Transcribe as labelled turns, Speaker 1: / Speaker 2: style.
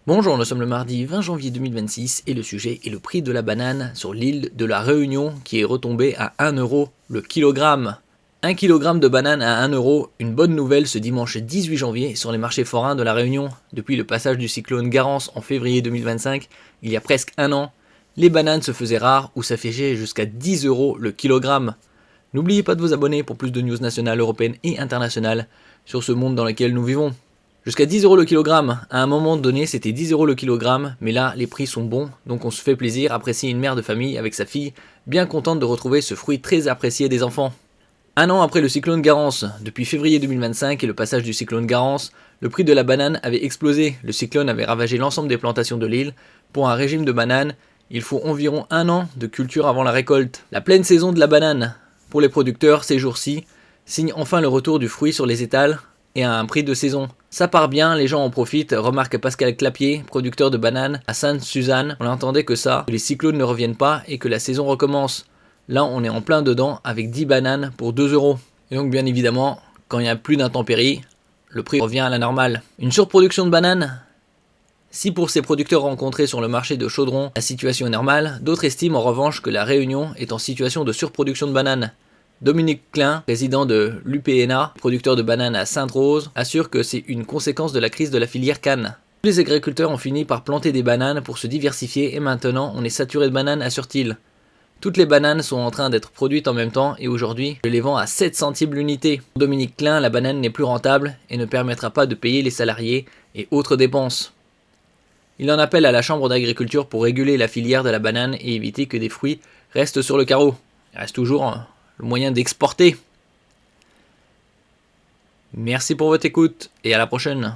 Speaker 1: Bonjour, nous sommes le mardi 20 janvier 2026 et le sujet est le prix de la banane sur l'île de la Réunion qui est retombé à 1 euro le kilogramme. 1 kg de banane à 1 euro, une bonne nouvelle ce dimanche 18 janvier sur les marchés forains de la Réunion. Depuis le passage du cyclone Garance en février 2025, il y a presque un an, les bananes se faisaient rares ou s'affichaient jusqu'à 10 euros le kilogramme. N'oubliez pas de vous abonner pour plus de news nationales, européennes et internationales sur ce monde dans lequel nous vivons. Jusqu'à 10 euros le kilogramme, à un moment donné c'était 10 euros le kilogramme, mais là les prix sont bons, donc on se fait plaisir, apprécier une mère de famille avec sa fille, bien contente de retrouver ce fruit très apprécié des enfants. Un an après le cyclone Garance, depuis février 2025 et le passage du cyclone Garance, le prix de la banane avait explosé, le cyclone avait ravagé l'ensemble des plantations de l'île. Pour un régime de bananes, il faut environ un an de culture avant la récolte. La pleine saison de la banane, pour les producteurs ces jours-ci, signe enfin le retour du fruit sur les étals, et à un prix de saison. Ça part bien, les gens en profitent, remarque Pascal Clapier, producteur de bananes à Sainte-Suzanne. On n'entendait que ça, que les cyclones ne reviennent pas et que la saison recommence. Là, on est en plein dedans avec 10 bananes pour 2 euros. Et donc, bien évidemment, quand il n'y a plus d'intempéries, le prix revient à la normale. Une surproduction de bananes ? Si pour ces producteurs rencontrés sur le marché de Chaudron, la situation est normale, d'autres estiment en revanche que la Réunion est en situation de surproduction de bananes. Dominique Klein, président de l'UPNA, producteur de bananes à Sainte-Rose, assure que c'est une conséquence de la crise de la filière canne. Tous les agriculteurs ont fini par planter des bananes pour se diversifier et maintenant on est saturé de bananes, assure-t-il. Toutes les bananes sont en train d'être produites en même temps et aujourd'hui je les vends à 7 centimes l'unité. Pour Dominique Klein, la banane n'est plus rentable et ne permettra pas de payer les salariés et autres dépenses. Il en appelle à la Chambre d'agriculture pour réguler la filière de la banane et éviter que des fruits restent sur le carreau. Il reste toujours le moyen d'exporter. Merci pour votre écoute et à la prochaine.